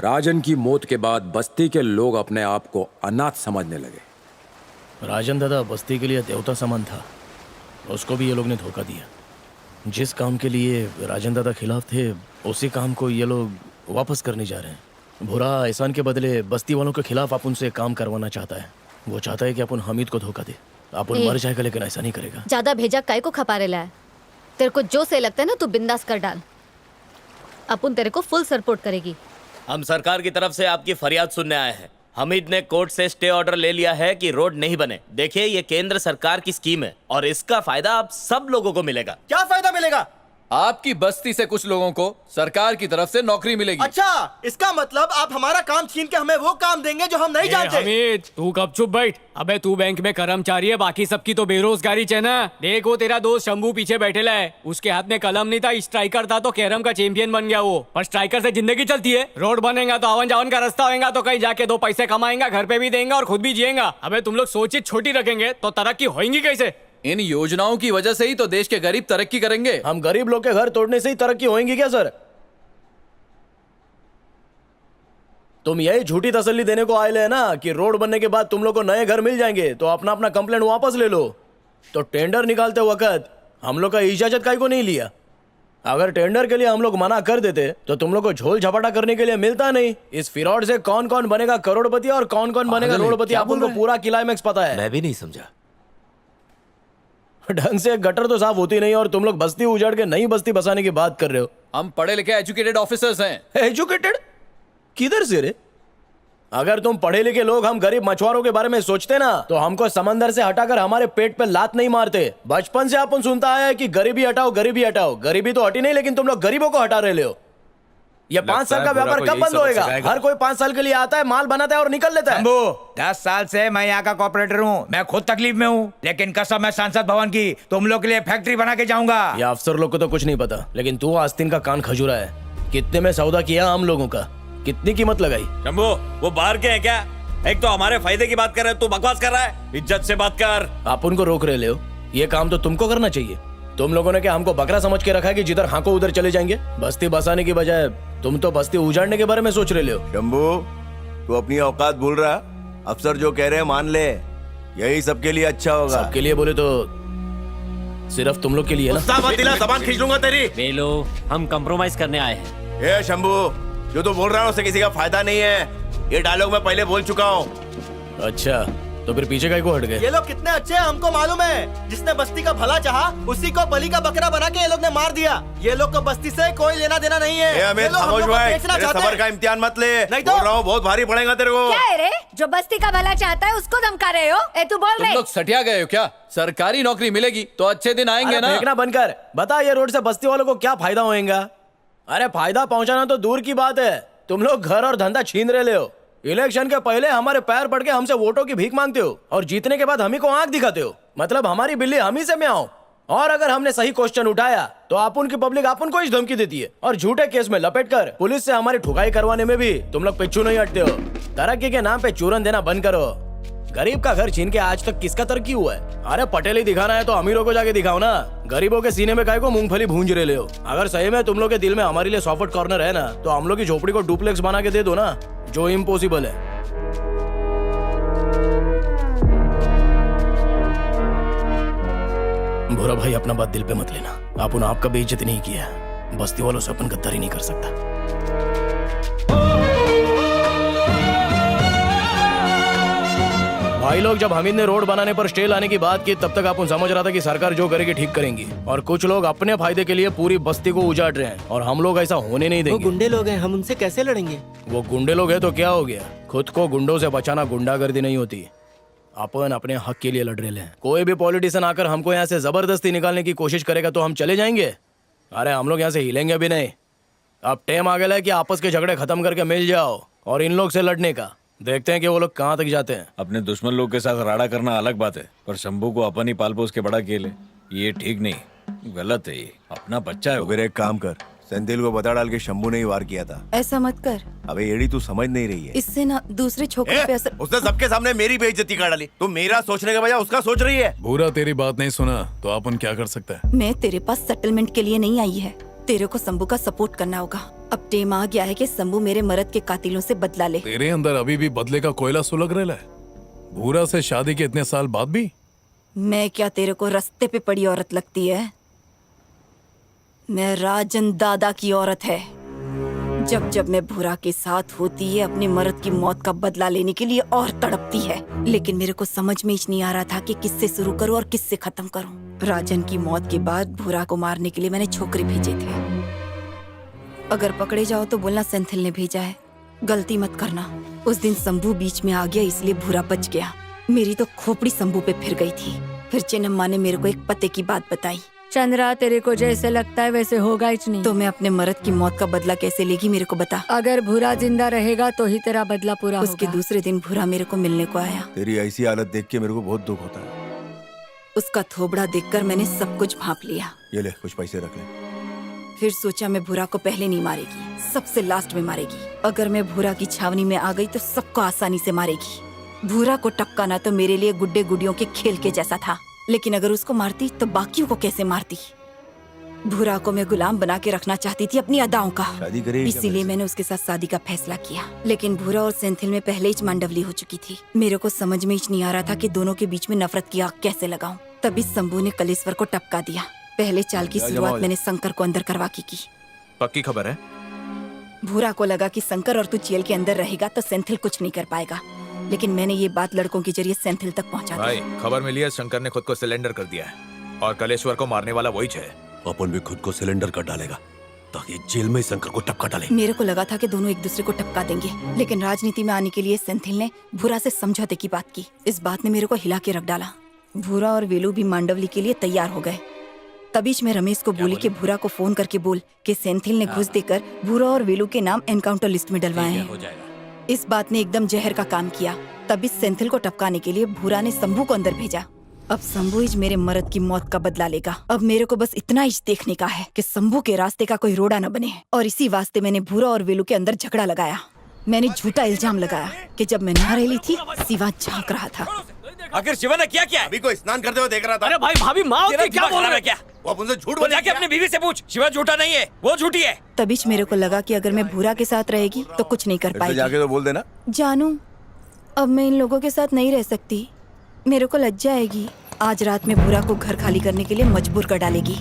राजन की मौत के बाद बस्ती के लोग अपने आप को अनाथ समझने लगे। राजन दादा बस्ती के लिए देवता समान था, उसको भी ये लोग ने धोखा दिया। जिस काम के लिए राजन दादा खिलाफ थे उसी काम को ये लोग वापस करने जा रहे हैं। भूरा एहसान के बदले बस्ती वालों के खिलाफ अपन से काम करवाना चाहता है। वो चाहता है कि अपन हमीद को धोखा दे। अपन मर जाएगा लेकिन ऐसा नहीं करेगा। ज्यादा भेजा काय को खपा रेला है। तेरे को जो सही लगता है ना तू बिंदास कर डाल। अपन तेरे को फुल सपोर्ट करेगी। हम सरकार की तरफ से आपकी फरियाद सुनने आए हैं। हमीद ने कोर्ट से स्टे ऑर्डर ले लिया है कि रोड नहीं बने। देखिए ये केंद्र सरकार की स्कीम है और इसका फायदा आप सब लोगों को मिलेगा। क्या फायदा मिलेगा? आपकी बस्ती से कुछ लोगों को सरकार की तरफ से नौकरी मिलेगी। अच्छा, इसका मतलब आप हमारा काम छीन के हमें वो काम देंगे जो हम नहीं जानते। हमीद तू कब चुप बैठ। अबे तू बैंक में कर्मचारी है, बाकी सबकी तो बेरोजगारी है ना। देख वो तेरा दोस्त शंभू पीछे बैठेला है, उसके हाथ में कलम नहीं था, स्ट्राइकर था तो कैरम का चैंपियन बन गया वो। पर स्ट्राइकर से जिंदगी चलती है। रोड बनेगा तो आवन जावन का रास्ता होगा तो कहीं जाके 2 पैसे कमाएंगा, घर पे भी देंगे और खुद भी जिएगा। अबे तुम लोग सोचिए छोटी रखेंगे तो तरक्की होगी कैसे? इन योजनाओं की वजह से ही तो देश के गरीब तरक्की करेंगे। हम गरीब लोग के घर तोड़ने से ही तरक्की होगी क्या सर? तुम यही झूठी तसल्ली देने को आए ले ना कि रोड बनने के बाद तुम लोग को नए घर मिल जाएंगे तो अपना अपना कंप्लेंट वापस ले लो। तो टेंडर निकालते वक्त हम लोग का इजाजत काहे को नहीं लिया? अगर टेंडर के लिए हम लोग मना कर देते तो तुम लोग को झोल झपाटा करने के लिए मिलता नहीं। इस फिरौड से कौन कौन बनेगा करोड़पति और कौन कौन बनेगा रोडपति आपको को पूरा क्लाइमैक्स पता है। मैं भी नहीं समझा। ढंग से गटर तो साफ होती नहीं और तुम लोग बस्ती उजाड़ के नई बस्ती बसाने की बात कर रहे हो। हम पढ़े लिखे एजुकेटेड ऑफिसर्स हैं। एजुकेटेड किधर से रे? अगर तुम पढ़े लिखे लोग हम गरीब मछुआरों के बारे में सोचते ना तो हमको समंदर से हटाकर हमारे पेट पे लात नहीं मारते। बचपन से अपन सुनता आया है कि गरीबी हटाओ गरीबी हटाओ। गरीबी तो हटी नहीं लेकिन तुम लोग गरीबों को हटा रहे हो। ये 5 साल का व्यापार कब बंद होएगा? हर कोई 5 साल के लिए आता है, माल बनाता है और निकल लेता है। 10 साल से मैं यहाँ का कॉर्पोरेटर हूँ। मैं खुद तकलीफ में हूँ, लेकिन कसम है सांसद भवन की, तुम लोग के लिए फैक्ट्री बना के जाऊंगा। ये अफसर लोग को तो कुछ नहीं पता, लेकिन तू आस्तीन का कान खजूरा है। कितने में सौदा किया हम लोगों का? कितनी कीमत लगाई? शंभू वो बाहर के हैं क्या? एक तो हमारे फायदे की बात कर रहे है, तू बकवास कर रहा है। इज्जत से बात कर। आप उनको रोक रहे हो। ये काम तो तुमको करना चाहिए। तुम लोगों ने क्या हमको बकरा समझ के रखा है कि जिधर हाको उधर चले जाएंगे? बस्ती बसाने की बजाय तुम तो बस्ती उजाड़ने के बारे में सोच रहे हो। शंभू तू अपनी औकात भूल रहा। अफसर जो कह रहे हैं मान ले, यही सबके लिए अच्छा होगा। सबके लिए बोले तो सिर्फ तुम लोग के लिए ना। जबान खींच लूंगा तेरी। बेलो हम कंप्रोमाइज करने आए हैं। ए शंभू जो तू बोल रहा है उससे किसी का फायदा नहीं है। ये डायलॉग मैं पहले बोल चुका हूँ। अच्छा तो फिर पीछे काहे को हट गए? ये लोग कितने अच्छे हैं हमको मालूम है। जिसने बस्ती का भला चाहा उसी को बलि का बकरा बना के ये लोग ने मार दिया। ये लोग को बस्ती से कोई लेना देना नहीं है। अमित खामोश भाई, मेरे सबर का इम्तिहान मत ले। नहीं तो बोल रहा हूँ बहुत भारी पड़ेगा तेरे को। क्या है रे? जो बस्ती का भला चाहता है उसको धमका रहे हो? ए तू बोल तुम रहे? लोग सटिया गए हो क्या? सरकारी नौकरी मिलेगी तो अच्छे दिन आएंगे ना। देखना बनकर बता, ये रोड से बस्ती वालों को क्या फायदा होएगा? अरे फायदा पहुंचाना तो दूर की बात है, तुम लोग घर और धंधा छीन रहे हो। इलेक्शन के पहले हमारे पैर पड़ के हमसे वोटों की भीख मांगते हो और जीतने के बाद हम ही को आंख दिखाते हो। मतलब हमारी बिल्ली हम ही से में आओ। और अगर हमने सही क्वेश्चन उठाया तो अपन की पब्लिक अपन को ही धमकी देती है और झूठे केस में लपेटकर पुलिस से हमारी ठुकाई करवाने में भी तुम लोग पिछू नहीं हटते हो। तरक्की के नाम पे चूरन देना बंद करो। गरीब का घर छीन के आज तक किसका तरक्की हुआ है? अरे पटेल ही दिखाना है तो अमीरों को जाके दिखाओ ना। गरीबों के सीने में काहे को मूंगफली भूंज रहे हो? अगर सही में तुम लोग के दिल में हमारे लिए सॉफ्ट कॉर्नर है ना तो हम लोग की झोपड़ी को डुप्लेक्स बना के दे दो ना, जो इम्पॉसिबल है। भूरा भाई अपना बात दिल पे मत लेना। अपन आपका बेइज्जती नहीं किया, बस्ती वालों से अपन गद्दारी नहीं कर सकता। भाई लोग जब हमीद ने रोड बनाने पर स्टे लाने की बात की तब तक अपन समझ रहा था कि सरकार जो करेगी ठीक करेंगी और कुछ लोग अपने फायदे के लिए पूरी बस्ती को उजाड़ रहे हैं और हम लोग ऐसा होने नहीं देंगे। वो गुंडे लोग हैं, हम उनसे कैसे लड़ेंगे? वो गुंडे लोग हैं तो क्या हो गया? खुद को गुंडों से बचाना गुंडागर्दी नहीं होती। अपन अपने हक के लिए लड़ रहे हैं। कोई भी पॉलिटिशियन आकर हमको यहाँ से जबरदस्ती निकालने की कोशिश करेगा तो हम चले जाएंगे? अरे हम लोग यहाँ से हिलेंगे भी नहीं। अब टाइम आ गया है कि आपस के झगड़े खत्म करके मिल जाओ और इन लोग से लड़ने का। देखते हैं कि वो लोग कहाँ तक जाते हैं। अपने दुश्मन लोग के साथ राड़ा करना अलग बात है, पर शंभू को अपन ही पाल पोस के बड़ा खेले, ये ठीक नहीं, गलत है। ये अपना बच्चा है। तो फिर एक काम कर, सेंथिल को बता डाल के शंभू ने ही वार किया था। ऐसा मत कर। अबे एड़ी तू समझ नहीं रही है। इससे ना दूसरे छोकरों पे असर। उसने सबके सामने मेरी बेइज्जती कर डाली। तू मेरा सोचने के बजाय उसका सोच रही है। भूरा तेरी बात नहीं सुना तो अपन क्या कर सकते हैं? मैं तेरे पास सेटलमेंट के लिए नहीं आई है। तेरे को शंभू का सपोर्ट करना होगा। अब टेम आ गया है कि शंभू मेरे मर्द के कातिलों से बदला ले। तेरे अंदर अभी भी बदले का कोयला सुलग रहा है। भूरा से शादी के इतने साल बाद भी। मैं क्या तेरे को रास्ते पे पड़ी औरत लगती है? मैं राजन दादा की औरत है। जब जब मैं भूरा के साथ होती है अपने मर्द की मौत का बदला लेने के लिए और तड़पती है, लेकिन मेरे को समझ में ही नहीं आ रहा था कि किससे शुरू करूं और किससे खत्म करूं। राजन की मौत के बाद भूरा को मारने के लिए मैंने छोकरे भेजे थे। अगर पकड़े जाओ तो बोलना सेंथिल ने भेजा है, गलती मत करना। उस दिन शंभू बीच में आ गया इसलिए भूरा बच गया। मेरी तो खोपड़ी शंभू पे फिर गई थी। फिर चेन्नम्मा ने मेरे को एक पते की बात बताई। चंद्रा, तेरे को जैसे लगता है वैसे होगा ही नहीं। तो मैं अपने मर्द की मौत का बदला कैसे लेगी, मेरे को बता। अगर भूरा जिंदा रहेगा तो ही तेरा बदला पूरा होगा। उसके दूसरे दिन भूरा मेरे को मिलने को आया। तेरी ऐसी हालत देख के मेरे को बहुत दुख होता है। उसका थोबड़ा देखकर मैंने सब कुछ भांप लिया। ये ले, कुछ पैसे रख ले। फिर सोचा मैं भूरा को पहले नहीं मारेगी, सबसे लास्ट में मारेगी। अगर मैं भूरा की छावनी में आ गई तो सबको आसानी से मारेगी। भूरा को टपकाना तो मेरे लिए गुड्डे गुडियों के खेल के जैसा था, लेकिन अगर उसको मारती तो बाकियों को कैसे मारती। भूरा को मैं गुलाम बना के रखना चाहती थी अपनी अदाओं का, इसीलिए मैंने उसके साथ शादी का फैसला किया। लेकिन भूरा और सेंथिल में पहले ही मांडवली हो चुकी थी। मेरे को समझ में ही नहीं आ रहा था कि दोनों के बीच में नफरत की आग कैसे लगाऊं। तभी शंभू ने कलेश्वर को टपका दिया। पहले चाल की शुरुआत मैंने शंकर को अंदर करवा की। पक्की खबर है? भूरा को लगा कि शंकर और तू जेल के अंदर रहेगा तो सेंथिल कुछ नहीं कर पाएगा, लेकिन मैंने ये बात लड़कों के जरिए सेंथिल तक पहुंचा दी। भाई, खबर मिली है शंकर ने खुद को सिलेंडर कर दिया है और कलेश्वर को मारने वाला वही है। अपन भी खुद को सिलेंडर कर डालेगा ताकि जेल में शंकर को टपका डाले। मेरे को लगा था कि दोनों एक दूसरे को टपका देंगे, लेकिन राजनीति में आने के लिए सेंथिल ने भूरा से समझौते की बात की। इस बात ने मेरे को हिला के रख डाला। भूरा और वेलू भी मांडवली के लिए तैयार हो गए। तबीच मैं रमेश को बोली कि भूरा को फोन करके बोल कि सेंथिल ने घुस देकर भूरा और वेलू के नाम एनकाउंटर लिस्ट में डलवाए हैं। इस बात ने एकदम जहर का काम किया। तभी सेंथिल को टपकाने के लिए भूरा ने शंभू को अंदर भेजा। अब शंभू इज मेरे मर्द की मौत का बदला लेगा। अब मेरे को बस इतना ही देखने का है कि शंभू के रास्ते का कोई रोड़ा न बने, और इसी वास्ते मैंने भूरा और वेलू के अंदर झगड़ा लगाया। मैंने झूठा इल्जाम लगाया कि जब मैं नहा रही थी शिवा झांक रहा था। आखिर शिवा ने क्या किया? अभी को स्नान करते हुए देख रहा था। अरे भाई, भाभी माँ क्या बोल रहा है? क्या वो उनसे झूठ बोल? जाके अपनी बीवी से पूछ, शिवा झूठा नहीं है, वो झूठी है। तबीच मेरे को लगा कि अगर मैं भूरा के साथ रहेगी तो कुछ नहीं कर पाएगी। जाके तो बोल देना। जानू, अब मैं इन लोगों के साथ नहीं रह सकती। मेरे को लज्जा आएगी। आज रात में भूरा को घर खाली करने के लिए मजबूर कर डालेगी।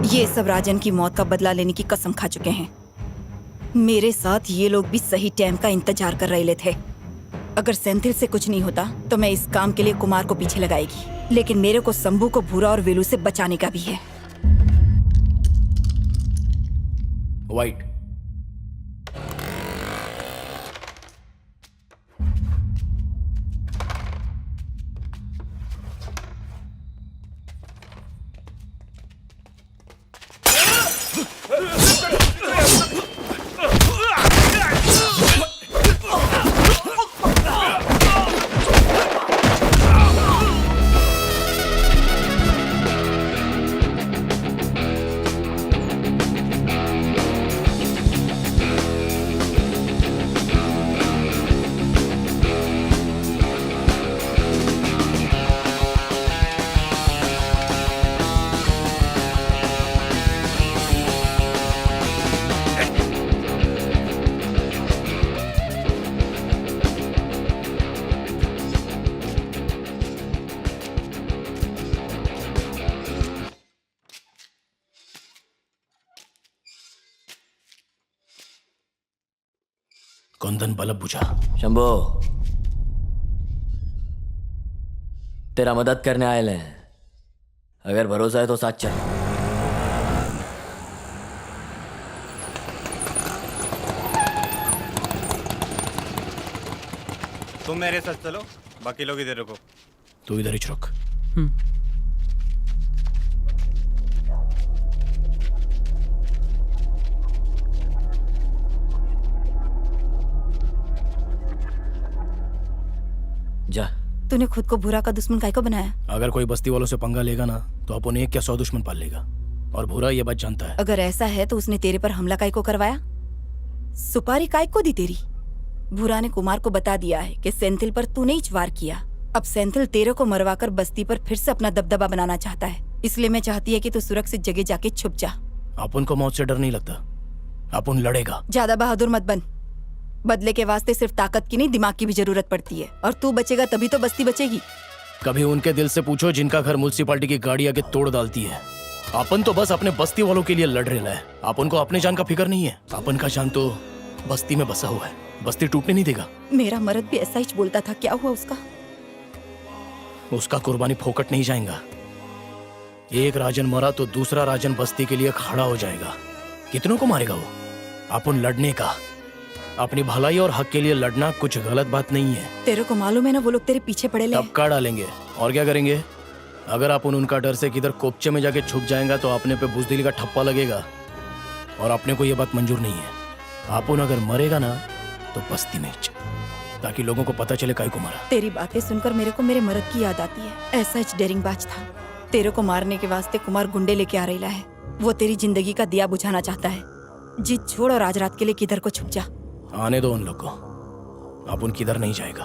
ये सब राजन की मौत का बदला लेने की कसम खा चुके हैं। मेरे साथ ये लोग भी सही टाइम का इंतजार कर रहे थे। अगर सेंथिल से कुछ नहीं होता तो मैं इस काम के लिए कुमार को पीछे लगाएगी, लेकिन मेरे को शंभू को भूरा और वेलू से बचाने का भी है। वाइट, कुंदन बल्ब बुझा। शंभू, तेरा मदद करने आए हैं। अगर भरोसा है तो साथ चल। तुम मेरे साथ चलो, बाकी लोग इधर रुको। तू इधर ही रुक। जा। तूने खुद को भूरा का दुश्मन काहे को बनाया? अगर कोई बस्ती वालों से पंगा लेगा ना तो अपन एक क्या 100 दुश्मन पाल लेगा। और भूरा ये बात जानता है। अगर ऐसा है तो उसने तेरे पर हमला काय को करवाया? सुपारी काय को दी तेरी? भूरा ने कुमार को बता दिया है कि सेंथिल पर तूने ही वार किया। अब सेंथिल तेरे को मरवाकर बस्ती पर फिर से अपना दबदबा बनाना चाहता है, इसलिए मैं चाहती है कि तू सुरक्षित जगह जाके छुप जा। अपन को मौत से डर नहीं लगता, अपन लड़ेगा। ज्यादा बहादुर मत बन। बदले के वास्ते सिर्फ ताकत की नहीं, दिमाग की भी जरूरत पड़ती है, और तू बचेगा तभी तो बस्ती बचेगी। कभी उनके दिल से पूछो जिनका घर म्युनिसिपालिटी की गाड़ी आके तोड़ डालती है। अपन तो बस अपने बस्ती वालों के लिए लड़ रहे हैं। अपन को अपने जान का फिक्र नहीं है। अपन का जान तो बस्ती में बसा हुआ है, बस्ती टूटने नहीं देगा। मेरा मर्द भी ऐसा ही बोलता था, क्या हुआ उसका? उसका कुर्बानी फोकट नहीं जाएगा। एक राजन मरा तो दूसरा राजन बस्ती के लिए खड़ा हो जाएगा। कितनों को मारेगा वो? अपन लड़ने का, अपनी भलाई और हक के लिए लड़ना कुछ गलत बात नहीं है। तेरे को मालूम है ना वो लोग तेरे पीछे पड़े ले। टपका डालेंगे और क्या करेंगे? अगर अपन उनका डर से किधर कोपचे में जाके छुप जाएगा तो अपने पे बुजदिली का ठप्पा लगेगा, और अपने को ये बात मंजूर नहीं है। अपन अगर मरेगा ना तो बस्ती में ताकि लोगों को पता चले काय को मारा। तेरी बातें सुनकर मेरे को मेरे मर्द की याद आती है। ऐसा ही डेरिंग बाज था। तेरे को मारने के वास्ते कुमार गुंडे लेके आ रहा है। वो तेरी जिंदगी का दिया बुझाना चाहता है। जीत छोड़ और आज रात के लिए किधर को छुप जा। आने दो उन लोग को, अपन किधर नहीं जाएगा।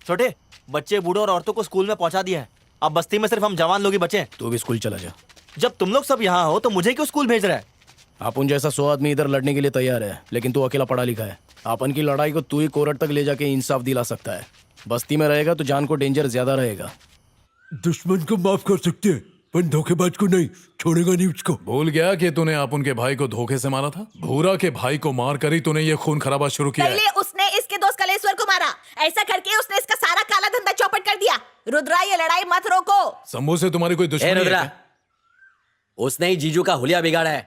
छोटे बच्चे बूढ़ों और औरतों को स्कूल में पहुंचा दिया है। अब बस्ती में सिर्फ हम जवान लोग ही बचे हैं। तू भी स्कूल चला जा। जब तुम लोग सब यहाँ हो तो मुझे क्यों स्कूल भेज रहा है? अपन जैसा 100 आदमी इधर लड़ने के लिए तैयार है, लेकिन तू अकेला पढ़ा लिखा है। अपन की लड़ाई को तू ही कोर्ट तक ले जाके इंसाफ दिला सकता है। बस्ती में रहेगा तो जान को डेंजर ज्यादा रहेगा। दुश्मन को माफ कर सकते हैं पर धोखेबाज को नहीं, छोड़ेगा नहीं उसको। भूल गया कि तूने अपन के भाई को धोखे से मारा था? भूरा के भाई को मार कर ही तूने ये खून खराबा शुरू किया है। पहले उसने इसके दोस्त कलेश्वर को मारा। ऐसा करके उसने इसका सारा काला धंधा चौपट कर दिया। रुद्रा ये लड़ाई मत रोको। शंभू से तुम्हारी कोई दुश्मनी है क्या? उसने ही जीजू का हुलिया बिगाड़ा है।